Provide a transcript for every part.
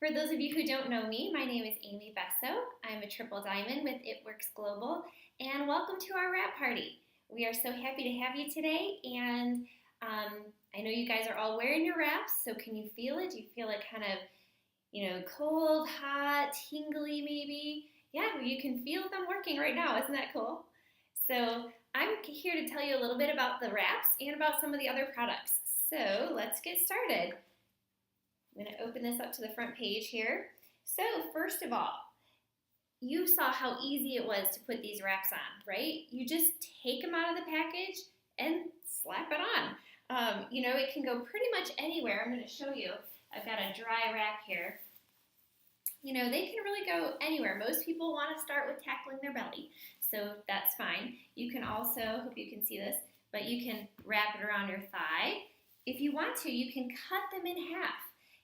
For those of you who don't know me, my name is Amy Besso. I'm a triple diamond with It Works Global, and welcome to our wrap party. We are so happy to have you today, and I know you guys are all wearing your wraps, so can you feel it? Do you feel it kind of, cold, hot, tingly maybe? Yeah, you can feel them working right now. Isn't that cool? So I'm here to tell you a little bit about the wraps and about some of the other products. So let's get started. I'm going to open this up to the front page here. So first of all, you saw how easy it was to put these wraps on, right? You just take them out of the package and slap it on. It can go pretty much anywhere. I'm going to show you. I've got a dry wrap here. They can really go anywhere. Most people want to start with tackling their belly, so that's fine. You can also, hope you can see this, but you can wrap it around your thigh. If you want to, you can cut them in half.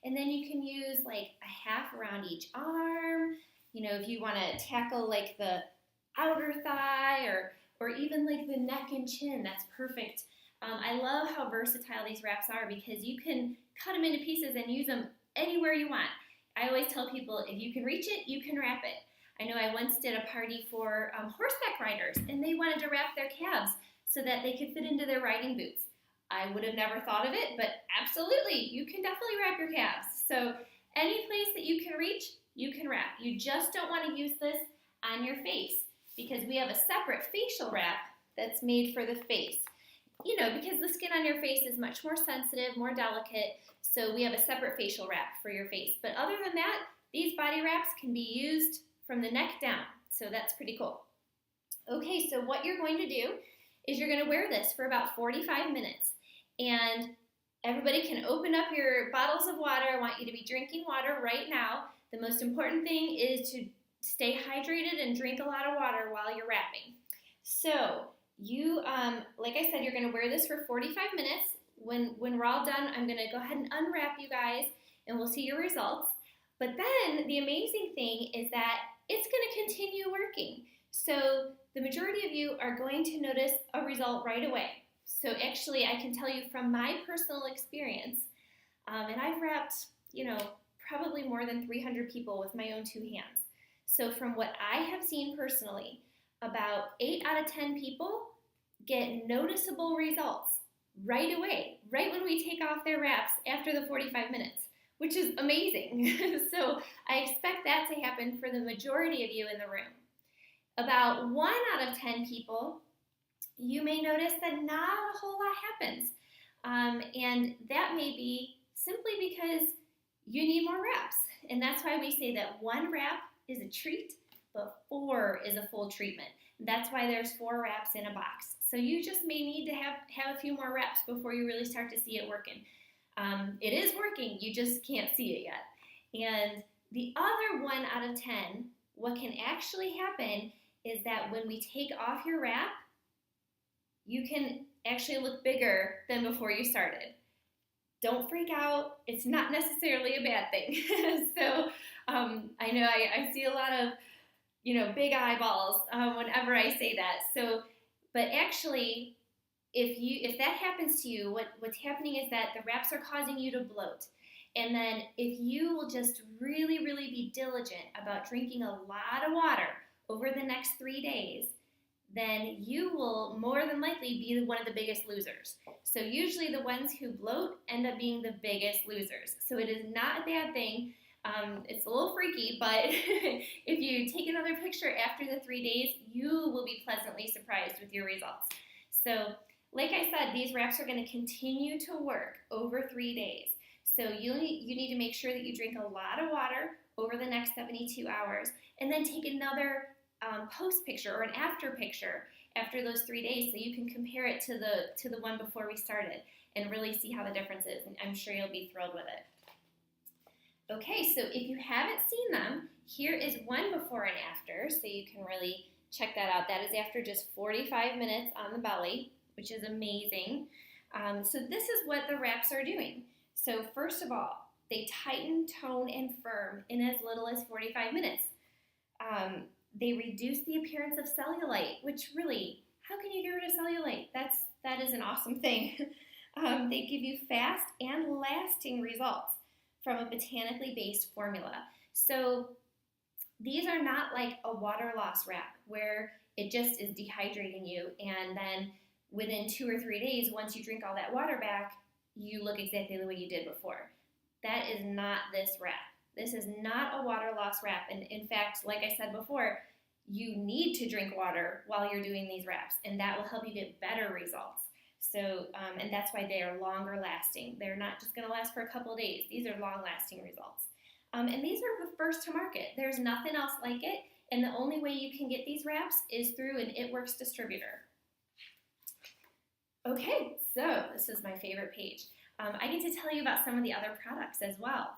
And then you can use like a half around each arm. If you want to tackle like the outer thigh or even like the neck and chin, that's perfect. I love how versatile these wraps are because you can cut them into pieces and use them anywhere you want. I always tell people if you can reach it, you can wrap it. I know I once did a party for horseback riders and they wanted to wrap their calves so that they could fit into their riding boots. I would have never thought of it, but absolutely, you can definitely wrap your calves. So any place that you can reach, you can wrap. You just don't want to use this on your face because we have a separate facial wrap that's made for the face. Because the skin on your face is much more sensitive, more delicate, so we have a separate facial wrap for your face. But other than that, these body wraps can be used from the neck down, so that's pretty cool. Okay, so what you're going to do is you're going to wear this for about 45 minutes. And everybody can open up your bottles of water. I want you to be drinking water right now. The most important thing is to stay hydrated and drink a lot of water while you're wrapping. So you, like I said, you're going to wear this for 45 minutes. When we're all done, I'm going to go ahead and unwrap you guys, and we'll see your results. But then the amazing thing is that it's going to continue working. So the majority of you are going to notice a result right away. So actually, I can tell you from my personal experience, and I've wrapped, probably more than 300 people with my own two hands. So from what I have seen personally, about 8 out of 10 people get noticeable results right away, right when we take off their wraps after the 45 minutes, which is amazing. So I expect that to happen for the majority of you in the room. About 1 out of 10 people, you may notice that not a whole lot happens. And that may be simply because you need more wraps. And that's why we say that 1 wrap is a treat, but 4 is a full treatment. That's why there's 4 wraps in a box. So you just may need to have a few more wraps before you really start to see it working. It is working, you just can't see it yet. And the other 1 out of 10, what can actually happen is that when we take off your wrap, you can actually look bigger than before you started. Don't freak out. It's not necessarily a bad thing. So I know I see a lot of, big eyeballs whenever I say that. So, but actually, if that happens to you, what's happening is that the wraps are causing you to bloat. And then if you will just really, really be diligent about drinking a lot of water over the next 3 days, then you will more than likely be one of the biggest losers. So usually the ones who bloat end up being the biggest losers. So it is not a bad thing. It's a little freaky, but if you take another picture after the 3 days, you will be pleasantly surprised with your results. So like I said, these wraps are going to continue to work over 3 days. So you need to make sure that you drink a lot of water over the next 72 hours and then take another post picture or an after picture after those 3 days so you can compare it to the one before we started and really see how the difference is. And I'm sure you'll be thrilled with it. Okay, so if you haven't seen them, here is one before and after, so you can really check that out. That is after just 45 minutes on the belly, which is amazing. So this is what the wraps are doing. So first of all, they tighten, tone, and firm in as little as 45 minutes. They reduce the appearance of cellulite, which really, how can you get rid of cellulite? That is an awesome thing. They give you fast and lasting results. from a botanically based formula. So these are not like a water loss wrap where it just is dehydrating you, and then within 2 or 3 days, once you drink all that water back, you look exactly the way you did before. That is not this wrap. This is not a water loss wrap. And in fact, like I said before, you need to drink water while you're doing these wraps, and that will help you get better results. So, and that's why they are longer lasting. They're not just gonna last for a couple of days. These are long lasting results. And these are the first to market. There's nothing else like it, and the only way you can get these wraps is through an It Works distributor. Okay, so this is my favorite page. I get to tell you about some of the other products as well.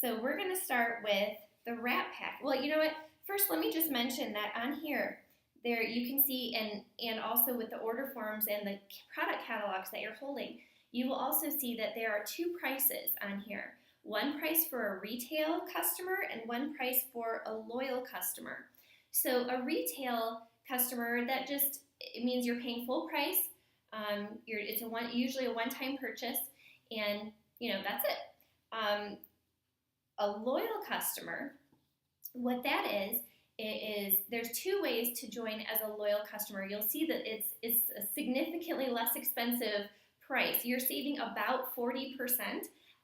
So we're gonna start with the wrap pack. Well, you know what? First, let me just mention that on here, there you can see, and also with the order forms and the product catalogs that you're holding, you will also see that there are 2 prices on here. One price for a retail customer and one price for a loyal customer. So a retail customer, that just, it means you're paying full price. It's usually a one-time purchase, and that's it. A loyal customer, what that is there's 2 ways to join as a loyal customer. You'll see that it's a significantly less expensive price. You're saving about 40%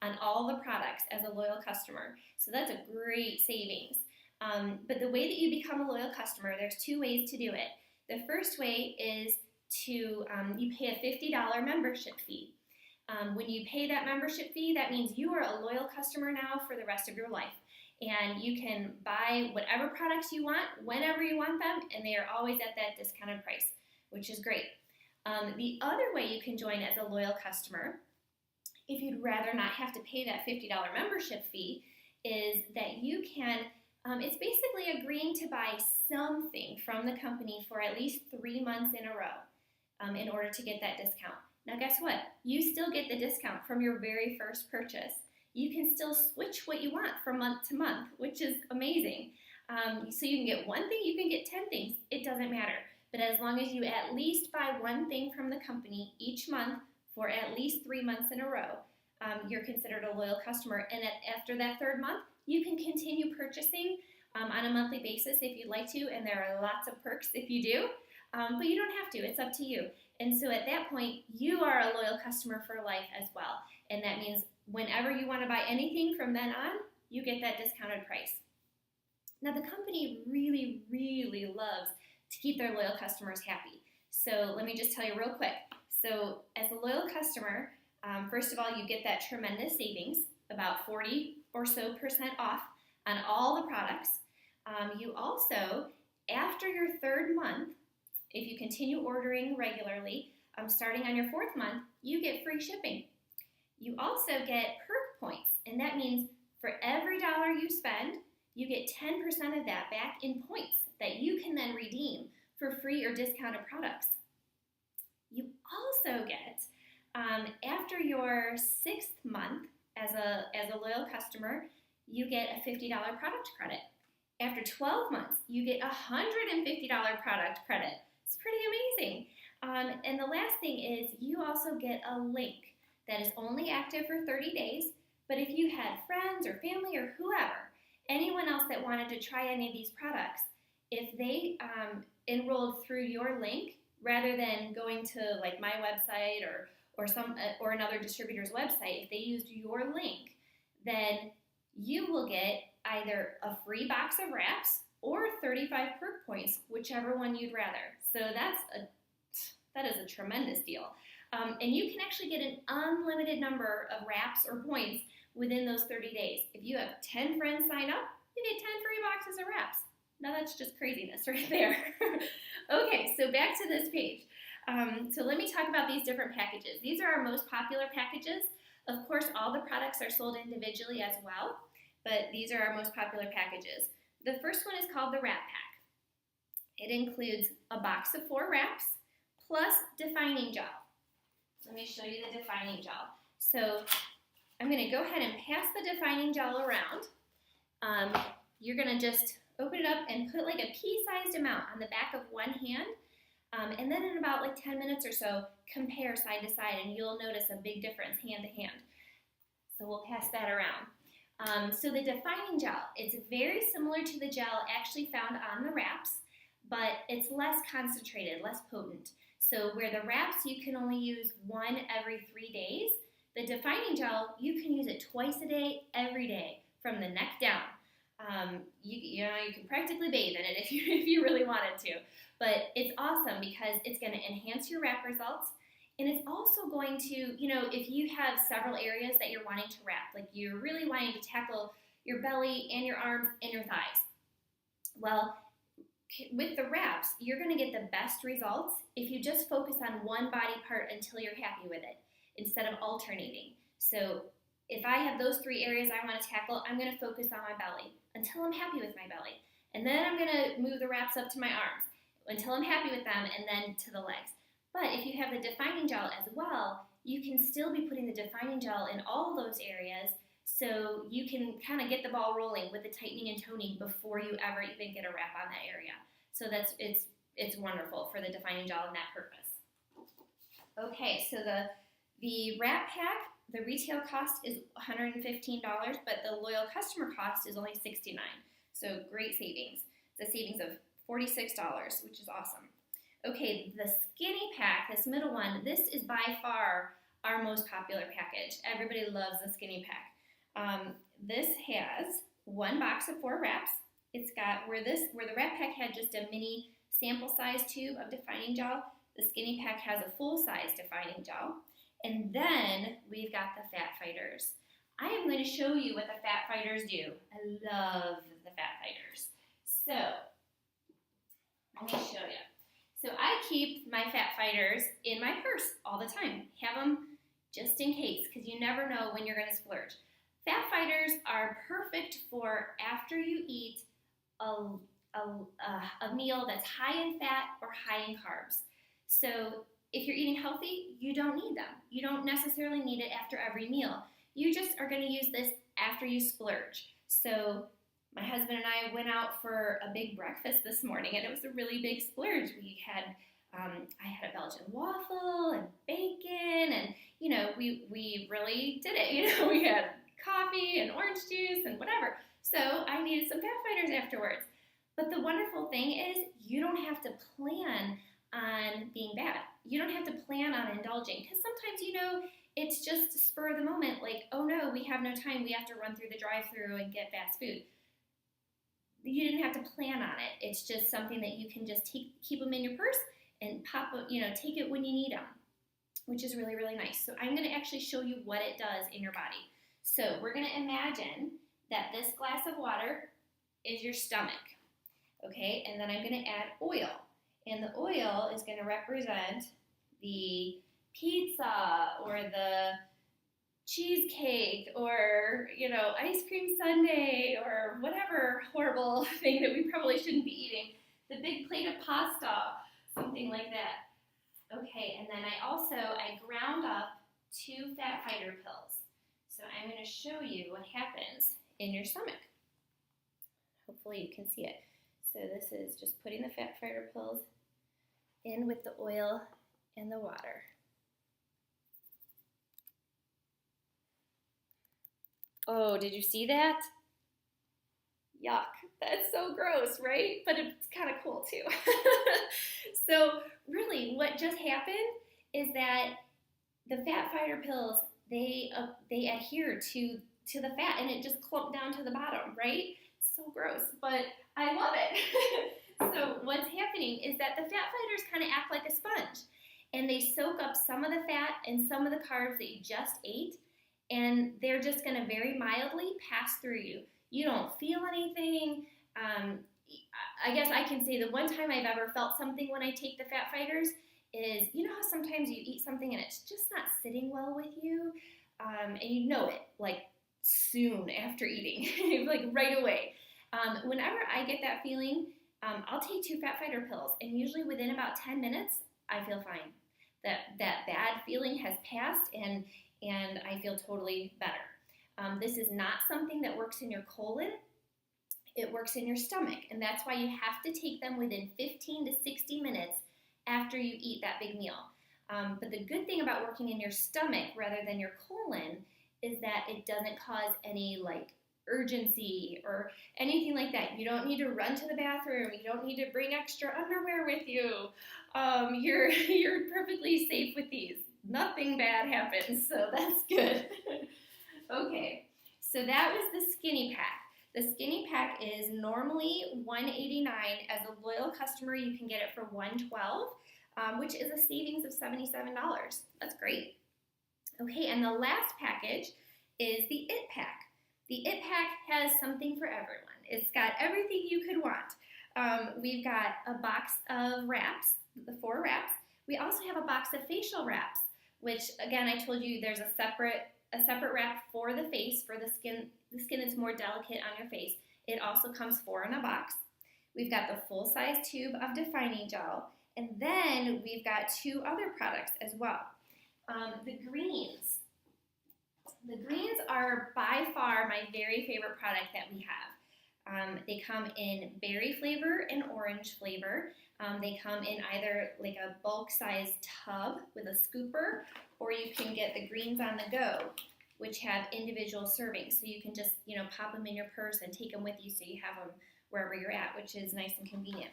on all the products as a loyal customer. So that's a great savings. But the way that you become a loyal customer, there's 2 ways to do it. The first way is to, you pay a $50 membership fee. When you pay that membership fee, that means you are a loyal customer now for the rest of your life. And you can buy whatever products you want, whenever you want them, and they are always at that discounted price, which is great. The other way you can join as a loyal customer, if you'd rather not have to pay that $50 membership fee, is that you can, it's basically agreeing to buy something from the company for at least 3 months in a row in order to get that discount. Now guess what? You still get the discount from your very first purchase. You can still switch what you want from month to month, which is amazing. So you can get one thing, you can get 10 things. It doesn't matter. But as long as you at least buy one thing from the company each month for at least 3 months in a row, you're considered a loyal customer. And after that 3rd month, you can continue purchasing on a monthly basis if you'd like to, and there are lots of perks if you do. But you don't have to. It's up to you. And so at that point, you are a loyal customer for life as well. And that means whenever you want to buy anything from then on, you get that discounted price. Now, the company really, really loves to keep their loyal customers happy. So let me just tell you real quick. So as a loyal customer, first of all, you get that tremendous savings, about 40% or so off on all the products. You also, after your 3rd month, if you continue ordering regularly, starting on your 4th month, you get free shipping. You also get perk points, and that means for every dollar you spend, you get 10% of that back in points that you can then redeem for free or discounted products. You also get, after your 6th month as a loyal customer, you get a $50 product credit. After 12 months, you get a $150 product credit. It's pretty amazing. And the last thing is you also get a link that is only active for 30 days, but if you had friends or family or whoever, anyone else that wanted to try any of these products, if they enrolled through your link rather than going to like my website or another distributor's website, if they used your link, then you will get either a free box of wraps or 35 perk points, whichever one you'd rather. So that is a tremendous deal. And you can actually get an unlimited number of wraps or points within those 30 days. If you have 10 friends sign up, you get 10 free boxes of wraps. Now that's just craziness right there. Okay, so back to this page. So let me talk about these different packages. These are our most popular packages. Of course, all the products are sold individually as well, but these are our most popular packages. The first one is called the Wrap Pack. It includes a box of 4 wraps plus defining gel. Let me show you the defining gel. So I'm going to go ahead and pass the defining gel around. You're going to just open it up and put like a pea-sized amount on the back of one hand. And then in about like 10 minutes or so, compare side to side, and you'll notice a big difference hand to hand. So we'll pass that around. So the defining gel, it's very similar to the gel actually found on the wraps, but it's less concentrated, less potent. So where the wraps you can only use one every 3 days, the defining gel, you can use it twice a day, every day, from the neck down. You know, you can practically bathe in it if you really wanted to. But it's awesome because it's going to enhance your wrap results. And it's also going to, you know, if you have several areas that you're wanting to wrap, like you're really wanting to tackle your belly and your arms and your thighs. Well, with the wraps, you're going to get the best results if you just focus on one body part until you're happy with it, instead of alternating. So if I have those 3 areas I want to tackle, I'm going to focus on my belly until I'm happy with my belly. And then I'm going to move the wraps up to my arms until I'm happy with them, and then to the legs. But if you have the defining gel as well, you can still be putting the defining gel in all those areas, so you can kind of get the ball rolling with the tightening and toning before you ever even get a wrap on that area. So it's wonderful for the defining gel and that purpose. Okay, so the wrap pack, the retail cost is $115, but the loyal customer cost is only $69. So great savings. It's a savings of $46, which is awesome. Okay, the skinny pack, this middle one, this is by far our most popular package. Everybody loves the skinny pack. This has one box of 4 wraps. It's got, where the wrap pack had just a mini sample size tube of defining gel, the skinny pack has a full size defining gel. And then we've got the fat fighters. I am going to show you what the fat fighters do. I love the fat fighters. So, let me show you. So I keep my fat fighters in my purse all the time. Have them just in case, because you never know when you're going to splurge. Fat fighters are perfect for after you eat a meal that's high in fat or high in carbs. So if you're eating healthy, you don't need them. You don't necessarily need it after every meal. You just are going to use this after you splurge. So my husband and I went out for a big breakfast this morning, and it was a really big splurge. We had, I had a Belgian waffle and bacon, and you know, we really did it. You know, we had coffee and orange juice and whatever. So I needed some fat fighters afterwards. But the wonderful thing is, you don't have to plan on being bad. You don't have to plan on indulging, because sometimes, you know, it's just spur of the moment. Like, oh no, we have no time. We have to run through the drive-thru and get fast food. You didn't have to plan on it. It's just something that you can just keep them in your purse and take it when you need them, which is really, really nice. So I'm going to actually show you what it does in your body. So we're going to imagine that this glass of water is your stomach, okay? And then I'm going to add oil. And the oil is going to represent the pizza or the cheesecake or, you know, ice cream sundae or whatever horrible thing that we probably shouldn't be eating. The big plate of pasta, something like that. Okay, and then I ground up 2 fat fighter pills. So I'm going to show you what happens in your stomach. Hopefully you can see it. So this is just putting the fat fighter pills in with the oil and the water. Oh, did you see that? Yuck, that's so gross, right? But it's kind of cool too. So really what just happened is that the fat fighter pills, they adhere to the fat, and it just clumped down to the bottom, right? It's so gross, but I love it. So what's happening is that the fat fighters kind of act like a sponge, and they soak up some of the fat and some of the carbs that you just ate, and they're just going to very mildly pass through you. You don't feel anything. I guess I can say the one time I've ever felt something when I take the fat fighters is, you know how sometimes you eat something and it's just not sitting well with you, and you know it like soon after eating, like right away. Whenever I get that feeling, I'll take 2 fat fighter pills, and usually within about 10 minutes, I feel fine. That bad feeling has passed, and I feel totally better. This is not something that works in your colon. It works in your stomach, and that's why you have to take them within 15 to 60 minutes after you eat that big meal. But the good thing about working in your stomach rather than your colon is that it doesn't cause any like urgency or anything like that. You don't need to run to the bathroom. You don't need to bring extra underwear with you. You're perfectly safe with these. Nothing bad happens, so that's good. Okay, so that was the skinny pack. The skinny pack is normally $189. As a loyal customer, you can get it for $112, which is a savings of $77. That's great. Okay, and the last package is the It Pack. The It Pack has something for everyone. It's got everything you could want. We've got a box of wraps, the 4 wraps. We also have a box of facial wraps, which again, I told you there's a separate wrap for the face, for the skin that's more delicate on your face. It also comes 4 in a box. We've got the full-size tube of defining gel, and then we've got 2 other products as well. The greens. The greens are by far my very favorite product that we have. They come in berry flavor and orange flavor. They come in either like a bulk size tub with a scooper, or you can get the greens on the go, which have individual servings. So you can just, pop them in your purse and take them with you so you have them wherever you're at, which is nice and convenient.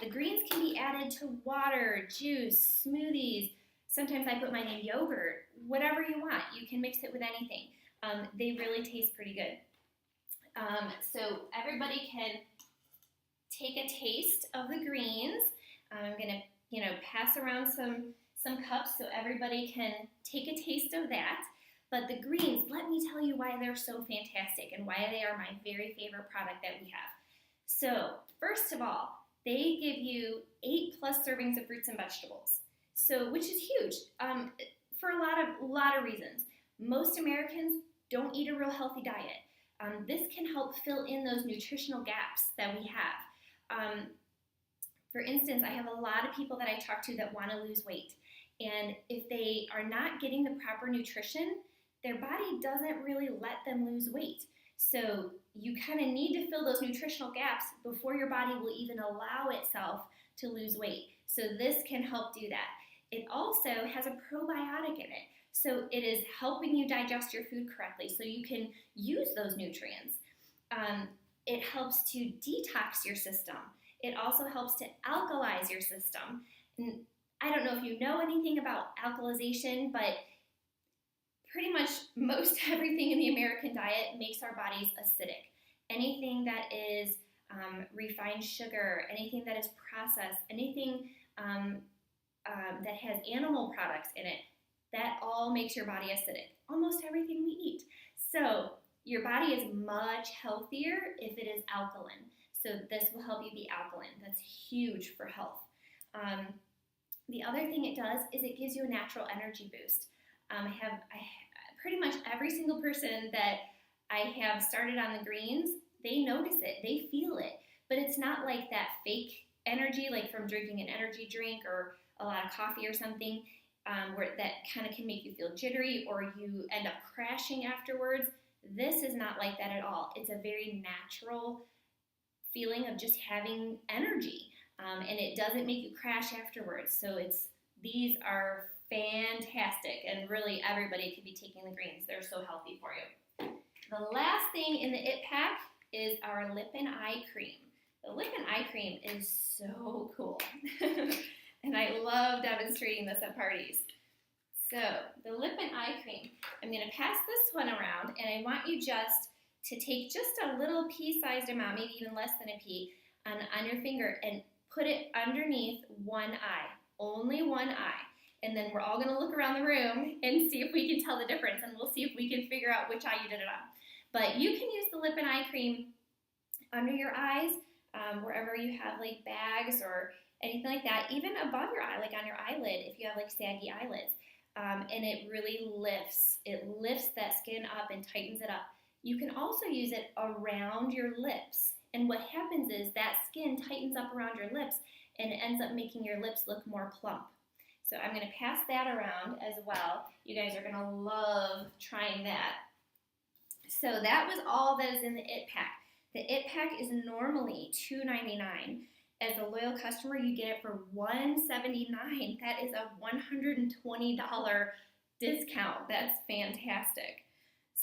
The greens can be added to water, juice, smoothies. Sometimes I put mine in yogurt, whatever you want. You can mix it with anything. They really taste pretty good. So everybody can take a taste of the greens. I'm gonna, pass around some cups so everybody can take a taste of that. But the greens, let me tell you why they're so fantastic and why they are my very favorite product that we have. So first of all, they give you 8+ servings of fruits and vegetables. So, which is huge for a lot of reasons. Most Americans don't eat a real healthy diet. This can help fill in those nutritional gaps that we have. For instance, I have a lot of people that I talk to that want to lose weight. And if they are not getting the proper nutrition, their body doesn't really let them lose weight. So you kind of need to fill those nutritional gaps before your body will even allow itself to lose weight. So this can help do that. It also has a probiotic in it. So it is helping you digest your food correctly so you can use those nutrients. It helps to detox your system. It also helps to alkalize your system. And I don't know if you know anything about alkalization, but pretty much most everything in the American diet makes our bodies acidic. Anything that is refined sugar, anything that is processed, anything that has animal products in it, that all makes your body acidic. Almost everything we eat. So your body is much healthier if it is alkaline. So this will help you be alkaline. That's huge for health. The other thing it does is it gives you a natural energy boost. Pretty much every single person that I have started on the greens, they notice it, they feel it, but it's not like that fake energy like from drinking an energy drink or a lot of coffee or something where that kind of can make you feel jittery or you end up crashing afterwards. This is not like that at all. It's a very natural feeling of just having energy, and it doesn't make you crash afterwards. So these are fantastic, and really everybody could be taking the greens. They're so healthy for you. The last thing in the It Pack is our lip and eye cream. The lip and eye cream is so cool, and I love demonstrating this at parties. So the lip and eye cream, I'm going to pass this one around, and I want you just to take just a little pea-sized amount, maybe even less than a pea, on your finger and put it underneath one eye, only one eye. And then we're all going to look around the room and see if we can tell the difference, and we'll see if we can figure out which eye you did it on. But you can use the lip and eye cream under your eyes, wherever you have like bags or anything like that, even above your eye, like on your eyelid if you have like saggy eyelids. And it really lifts that skin up and tightens it up. You can also use it around your lips. And what happens is that skin tightens up around your lips and it ends up making your lips look more plump. So I'm going to pass that around as well. You guys are going to love trying that. So that was all that is in the It Pack. The It Pack is normally $2.99. As a loyal customer, you get it for $179. That is a $120 discount. That's fantastic.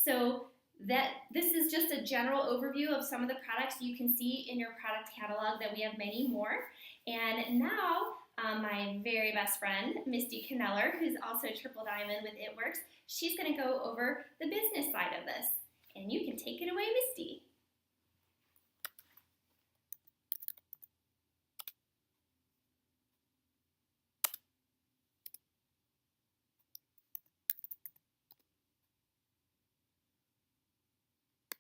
So This is just a general overview of some of the products you can see in your product catalog, that we have many more. And now, my very best friend, Misty Kneller, who's also a triple diamond with It Works, she's going to go over the business side of this. And you can take it away, Misty.